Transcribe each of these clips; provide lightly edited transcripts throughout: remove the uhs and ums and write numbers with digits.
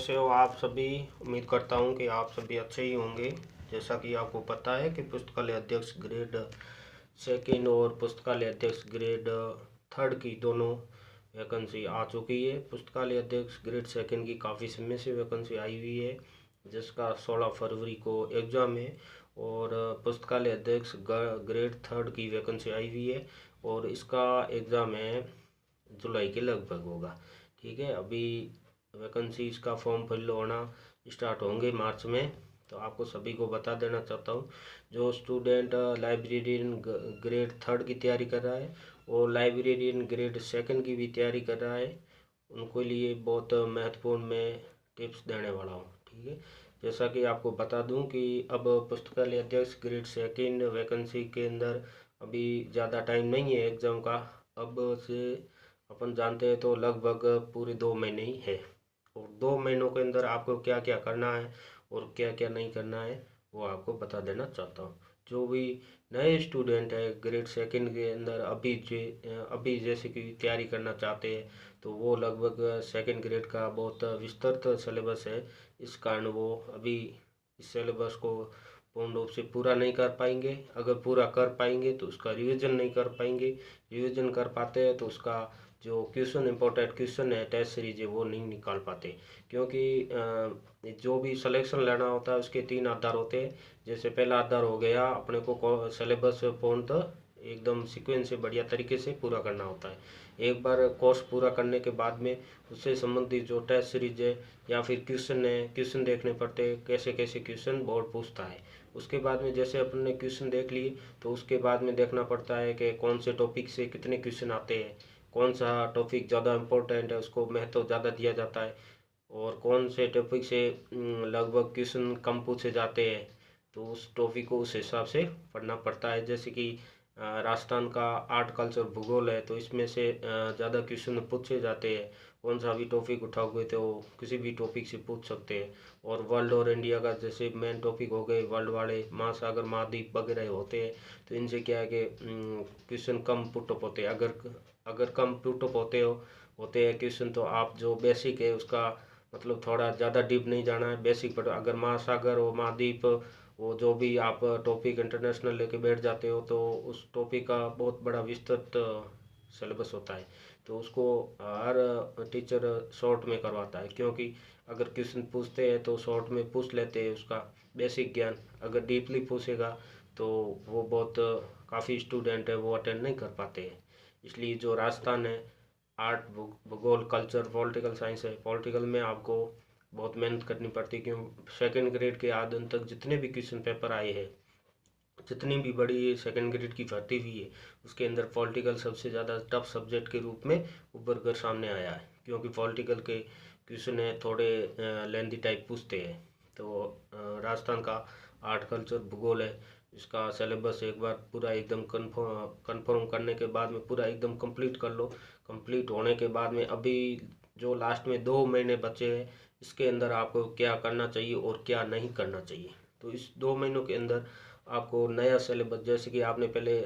कैसे हो आप सभी। उम्मीद करता हूँ कि आप सभी अच्छे ही होंगे। जैसा कि आपको पता है कि पुस्तकालय अध्यक्ष ग्रेड सेकंड और पुस्तकालय अध्यक्ष ग्रेड थर्ड की दोनों वैकेंसी आ चुकी है। पुस्तकालय अध्यक्ष ग्रेड सेकंड की काफ़ी समय से वैकेंसी आई हुई है, जिसका 16 फरवरी को एग्ज़ाम है। और पुस्तकालय अध्यक्ष ग्रेड थर्ड की वैकेंसी आई हुई है और इसका एग्ज़ाम है जुलाई के लगभग होगा। ठीक है, अभी वैकेंसीज का फॉर्म फिल होना स्टार्ट होंगे मार्च में। तो आपको सभी को बता देना चाहता हूँ, जो स्टूडेंट लाइब्रेरियन ग्रेड थर्ड की तैयारी कर रहा है और लाइब्रेरियन ग्रेड सेकंड की भी तैयारी कर रहा है, उनके लिए बहुत महत्वपूर्ण मैं टिप्स देने वाला हूँ। ठीक है, जैसा कि आपको बता दूं कि अब पुस्तकालय अध्यक्ष ग्रेड सेकंड वैकेंसी के अंदर अभी ज़्यादा टाइम नहीं है एग्ज़ाम का। अब से अपन जानते हैं तो लगभग पूरे 2 महीने ही है, और 2 महीनों के अंदर आपको क्या क्या करना है और क्या क्या नहीं करना है वो आपको बता देना चाहता हूँ। जो भी नए स्टूडेंट है ग्रेड सेकंड के अंदर अभी जैसे कि तैयारी करना चाहते हैं, तो वो लगभग सेकंड ग्रेड का बहुत विस्तृत सिलेबस है। इस कारण वो अभी इस सिलेबस को पूर्ण रूप से पूरा नहीं कर पाएंगे। अगर पूरा कर पाएंगे तो उसका रिवीजन नहीं कर पाएंगे, रिवीजन कर पाते हैं तो उसका जो क्वेश्चन इंपॉर्टेंट क्वेश्चन है टेस्ट सीरीज है वो नहीं निकाल पाते। क्योंकि जो भी सिलेक्शन लेना होता है उसके 3 आधार होते हैं। जैसे पहला आधार हो गया, अपने को सिलेबस पूर्णतः एकदम सीक्वेंस से बढ़िया तरीके से पूरा करना होता है। एक बार कोर्स पूरा करने के बाद में उससे संबंधित जो टेस्ट सीरीज है या फिर क्वेश्चन है, क्वेश्चन देखने पड़ते हैं, कैसे कैसे क्वेश्चन बोर्ड पूछता है। उसके बाद में जैसे अपन ने क्वेश्चन देख लिए तो उसके बाद में देखना पड़ता है कि कौन से टॉपिक से कितने क्वेश्चन आते हैं, कौन सा टॉपिक ज़्यादा इम्पोर्टेंट है उसको महत्व ज़्यादा दिया जाता है, और कौन से टॉपिक से लगभग क्वेश्चन कम पूछे जाते हैं। तो उस टॉपिक को उस हिसाब से पढ़ना पड़ता है। जैसे कि राजस्थान का आर्ट कल्चर भूगोल है, तो इसमें से ज़्यादा क्वेश्चन पूछे जाते हैं। कौन सा भी टॉपिक उठाओगे तो किसी भी टॉपिक से पूछ सकते हैं। और वर्ल्ड और इंडिया का जैसे मेन टॉपिक हो गए, वर्ल्ड वाले महासागर महाद्वीप वगैरह होते हैं, तो इनसे क्या है कि क्वेश्चन कम पुटअप होते हैं। अगर कम पुटअप होते हैं क्वेश्चन, तो आप जो बेसिक है उसका मतलब थोड़ा ज़्यादा डीप नहीं जाना है, बेसिक पर। अगर महासागर और महाद्वीप वो जो भी आप टॉपिक इंटरनेशनल लेके बैठ जाते हो तो उस टॉपिक का बहुत बड़ा विस्तृत सिलेबस होता है। तो उसको हर टीचर शॉर्ट में करवाता है, क्योंकि अगर क्वेश्चन पूछते हैं तो शॉर्ट में पूछ लेते हैं उसका बेसिक ज्ञान। अगर डीपली पूछेगा तो वो बहुत काफ़ी स्टूडेंट है वो अटेंड नहीं कर पाते हैं। इसलिए जो राजस्थान है आर्ट भूगोल कल्चर पॉलिटिकल साइंस है, पॉलिटिकल में आपको बहुत मेहनत करनी पड़ती है। क्यों, सेकंड ग्रेड के आदि तक जितने भी क्वेश्चन पेपर आए हैं, जितनी भी बड़ी सेकंड ग्रेड की भर्ती हुई है, उसके अंदर पॉलिटिकल सबसे ज़्यादा टफ सब्जेक्ट के रूप में उभर कर सामने आया है। क्योंकि पॉलिटिकल के क्वेश्चन है थोड़े लेंथी टाइप पूछते हैं। तो राजस्थान का आर्ट कल्चर भूगोल है, इसका सिलेबस एक बार पूरा एकदम कन्फर्म करने के बाद में पूरा एकदम कंप्लीट कर लो। कंप्लीट होने के बाद में अभी जो लास्ट में 2 महीने बचे हैं, इसके अंदर आपको क्या करना चाहिए और क्या नहीं करना चाहिए। तो इस 2 महीनों के अंदर आपको नया सिलेबस, जैसे कि आपने पहले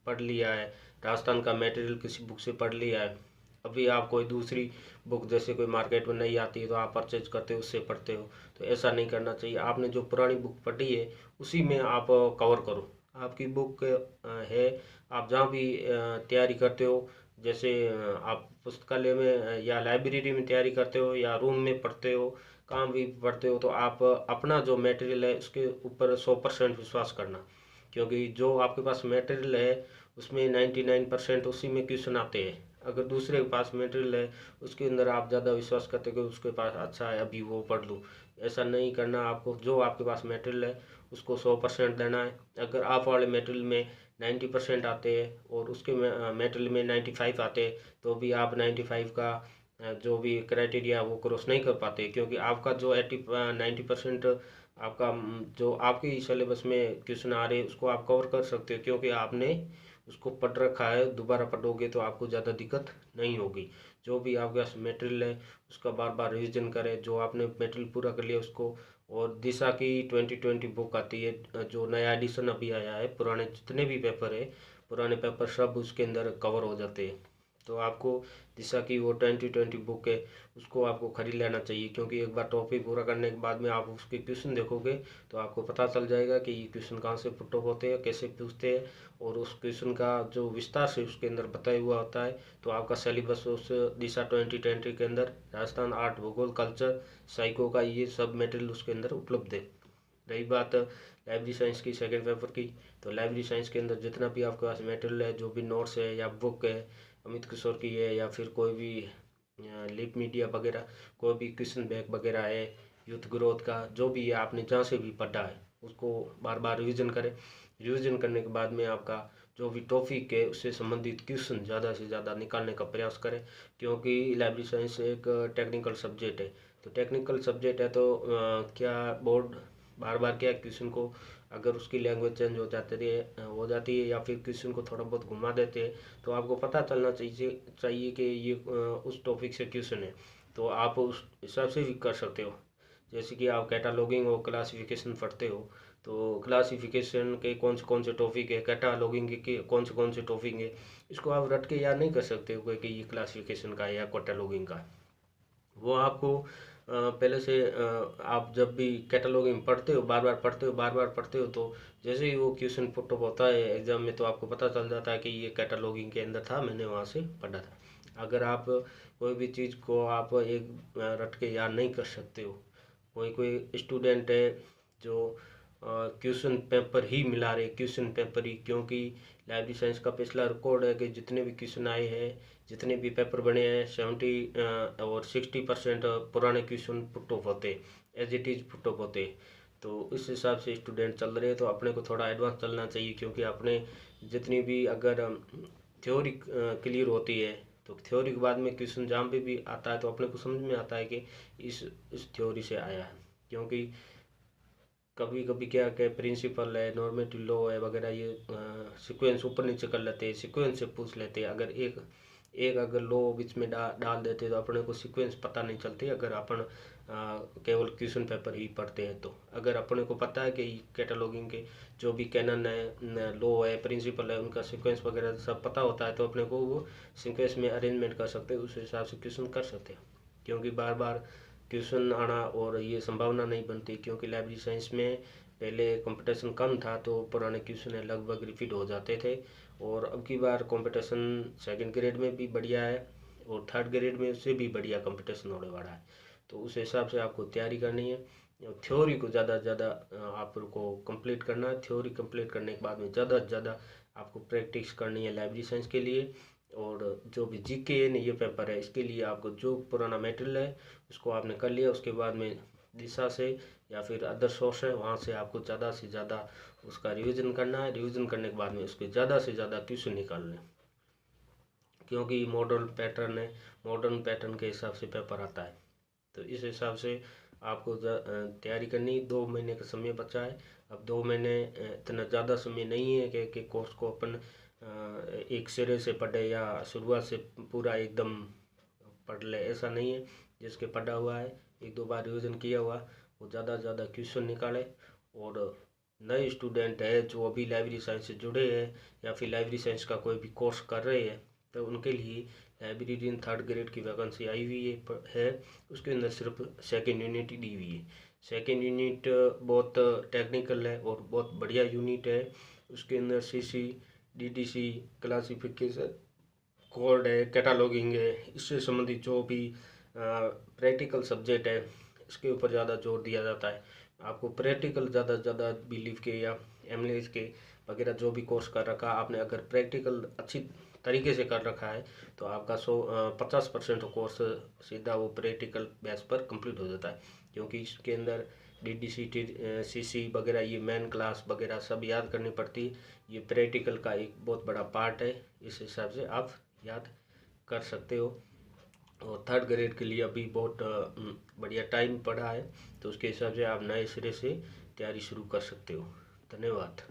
पढ़ लिया है राजस्थान का मटेरियल किसी बुक से पढ़ लिया है, अभी आप कोई दूसरी बुक जैसे कोई मार्केट में नहीं आती है तो आप परचेज करते हो उससे पढ़ते हो, तो ऐसा नहीं करना चाहिए। आपने जो पुरानी बुक पढ़ी है उसी में आप कवर करो। आपकी बुक है, आप जहाँ भी तैयारी करते हो, जैसे आप पुस्तकालय में या लाइब्रेरी में तैयारी करते हो या रूम में पढ़ते हो, कहाँ भी पढ़ते हो, तो आप अपना जो मटेरियल है उसके ऊपर 100% विश्वास करना। क्योंकि जो आपके पास मटेरियल है उसमें 99% उसी में क्वेश्चन आते हैं। अगर दूसरे के पास मटेरियल है उसके अंदर आप ज़्यादा विश्वास करते हो कि उसके पास अच्छा है अभी वो पढ़ लूँ, ऐसा नहीं करना। आपको जो आपके पास मटेरियल है उसको 100% देना है। अगर आप वाले मटेरियल में 90% आते हैं और उसके मटेरियल में 95 आते हैं, तो भी आप 95 का जो भी क्राइटेरिया वो क्रॉस नहीं कर पाते। क्योंकि आपका जो 90% आपका जो आपकी सिलेबस में क्वेश्चन आ रहे हैं उसको आप कवर कर सकते हो, क्योंकि आपने उसको पढ़ रखा है। दोबारा पढ़ोगे तो आपको ज़्यादा दिक्कत नहीं होगी। जो भी आपके पास मटेरियल है उसका बार बार रिवीजन करें। जो आपने मटेरियल पूरा कर लिया उसको, और दिशा की 2020 बुक आती है जो नया एडिशन अभी आया है, पुराने जितने भी पेपर है पुराने पेपर सब उसके अंदर कवर हो जाते हैं। तो आपको दिशा की वो 2020 बुक है उसको आपको खरीद लेना चाहिए, क्योंकि एक बार टॉपिक पूरा करने के बाद में आप उसके क्वेश्चन देखोगे तो आपको पता चल जाएगा कि ये क्वेश्चन कहाँ से पुट अप होते हैं, कैसे पूछते हैं, और उस क्वेश्चन का जो विस्तार से उसके अंदर बताया हुआ होता है। तो आपका सिलेबस उस दिशा 2020 के अंदर राजस्थान आर्ट, भूगोल, कल्चर, साइको का ये सब मटेरियल उसके अंदर उपलब्ध है। रही बात लाइब्रेरी साइंस की सेकंड पेपर की, तो लाइब्रेरी साइंस के अंदर जितना भी आपके पास मटेरियल है, जो भी नोट्स है या बुक है अमित किशोर की है, या फिर कोई भी लिप मीडिया वगैरह, कोई भी क्वेश्चन बैंक वगैरह है, यूथ ग्रोथ का जो भी है, आपने जहाँ से भी पढ़ा है उसको बार बार रिविज़न करें। रिविज़न करने के बाद में आपका जो भी टॉपिक है उससे संबंधित क्वेश्चन ज़्यादा से ज़्यादा निकालने का प्रयास करें, क्योंकि लाइब्रेरी साइंस एक टेक्निकल सब्जेक्ट है। तो टेक्निकल सब्जेक्ट है तो क्या बोर्ड बार बार क्या क्वेश्चन को, अगर उसकी लैंग्वेज चेंज हो जाती है या फिर क्वेश्चन को थोड़ा बहुत घुमा देते हैं, तो आपको पता चलना चाहिए कि ये उस टॉपिक से क्वेश्चन है, तो आप उस हिसाब से भी कर सकते हो। जैसे कि आप कैटालॉगिंग और क्लासिफिकेशन पढ़ते हो, तो क्लासिफिकेशन के कौन से टॉपिक है, कैटालॉगिंग के कौन से टॉपिक है, इसको आप रट के याद नहीं कर सकते हो कि ये क्लासिफिकेशन का है या कैटालॉगिंग का है। वो आपको पहले से आप जब भी कैटलॉगिंग पढ़ते हो, बार बार पढ़ते हो, बार बार पढ़ते हो, तो जैसे ही वो क्वेश्चन पुट अप होता है एग्जाम में, तो आपको पता चल जाता है कि ये कैटलॉगिंग के अंदर था, मैंने वहाँ से पढ़ा था। अगर आप कोई भी चीज़ को आप एक रट के याद नहीं कर सकते हो, कोई कोई स्टूडेंट है जो क्वेश्चन पेपर ही मिला रहे, क्वेश्चन पेपर ही, क्योंकि लाइब्रेरी साइंस का पिछला रिकॉर्ड है कि जितने भी क्वेश्चन आए हैं, जितने भी पेपर बने हैं, 70 और 60% पुराने क्वेश्चन पुट ऑफ होते, as it is put off होते। तो इस हिसाब से स्टूडेंट चल रहे हैं, तो अपने को थोड़ा एडवांस चलना चाहिए, क्योंकि अपने जितनी भी अगर थ्योरी क्लियर होती है, तो थ्योरी के बाद में क्वेश्चन जहाँ पे भी आता है तो अपने को समझ में आता है कि इस थ्योरी से आया है। क्योंकि कभी कभी क्या क्या प्रिंसिपल है, नॉर्मेटिव लॉ है वगैरह, ये सीक्वेंस ऊपर नीचे कर लेते हैं, सीक्वेंस से पूछ लेते हैं। अगर एक एक अगर लॉ बीच में डाल देते तो अपने को सीक्वेंस पता नहीं चलती, अगर अपन केवल क्वेश्चन पेपर ही पढ़ते हैं। तो अगर अपने को पता है कि कैटलॉगिंग के जो भी कैनन है, लॉ है, प्रिंसिपल है, उनका सीक्वेंस वगैरह सब पता होता है, तो अपने को वो सीक्वेंस में अरेंजमेंट कर सकते हैं, उस हिसाब से क्वेश्चन कर सकते हैं। क्योंकि बार बार क्वेश्चन आना और ये संभावना नहीं बनती, क्योंकि लाइब्रेरी साइंस में पहले कंपटीशन कम था, तो पुराने क्वेश्चन लगभग रिपीट हो जाते थे। और अब की बार कंपटीशन सेकंड ग्रेड में भी बढ़िया है, और थर्ड ग्रेड में उससे भी बढ़िया कंपटीशन होने वाला है। तो उस हिसाब से आपको तैयारी करनी है, थ्योरी को ज़्यादा से ज़्यादा आपको कंप्लीट करना है। थ्योरी कंप्लीट करने के बाद में ज़्यादा से ज़्यादा आपको प्रैक्टिस करनी है लाइब्रेरी साइंस के लिए। और जो भी जीके है ये पेपर है, इसके लिए आपको जो पुराना मटेरियल है उसको आपने कर लिया, उसके बाद में दिशा से या फिर अदर सोर्स है वहाँ से आपको ज़्यादा से ज़्यादा उसका रिवीजन करना है। रिवीजन करने के बाद में उसके ज़्यादा से ज़्यादा क्वेश्चन निकालने, क्योंकि मॉडर्न पैटर्न है, मॉडर्न पैटर्न के हिसाब से पेपर आता है। तो इस हिसाब से आपको तैयारी करनी। 2 महीने का समय बचा है। अब 2 महीने इतना ज़्यादा समय नहीं है कि कोर्स को अपन एक सिरे से पढ़े या शुरुआत से पूरा एकदम पढ़ ले, ऐसा नहीं है। जिसके पढ़ा हुआ है, 1-2 बार रिवीजन किया हुआ, वो ज़्यादा से ज़्यादा क्वेश्चन निकाले। और नए स्टूडेंट है जो अभी लाइब्रेरी साइंस से जुड़े हैं या फिर लाइब्रेरी साइंस का कोई भी कोर्स कर रहे हैं, तो उनके लिए लाइब्रेरियन थर्ड ग्रेड की वैकेंसी आई हुई है। उसके अंदर सिर्फ सेकेंड यूनिट ही दी हुई है। सेकेंड यूनिट बहुत टेक्निकल है और बहुत बढ़िया यूनिट है। उसके अंदर सीसी, डीडीसी, क्लासिफिकेशन, कोड है, कैटालॉगिंग है, इससे संबंधित जो भी प्रैक्टिकल सब्जेक्ट है इसके ऊपर ज़्यादा जोर दिया जाता है। आपको प्रैक्टिकल ज़्यादा से ज़्यादा बिलीव के या एमएलएस के वगैरह जो भी कोर्स कर रखा आपने, अगर प्रैक्टिकल अच्छी तरीके से कर रखा है, तो आपका 50% कोर्स सीधा वो प्रैक्टिकल बेस पर कंप्लीट हो जाता है। क्योंकि इसके अंदर डीडीसी, सीसी वगैरह, ये मेन क्लास वगैरह सब याद करनी पड़ती है। ये प्रैक्टिकल का एक बहुत बड़ा पार्ट है, इस हिसाब से आप याद कर सकते हो। और थर्ड ग्रेड के लिए अभी बहुत बढ़िया टाइम पड़ा है, तो उसके हिसाब से आप नए सिरे से तैयारी शुरू कर सकते हो। धन्यवाद।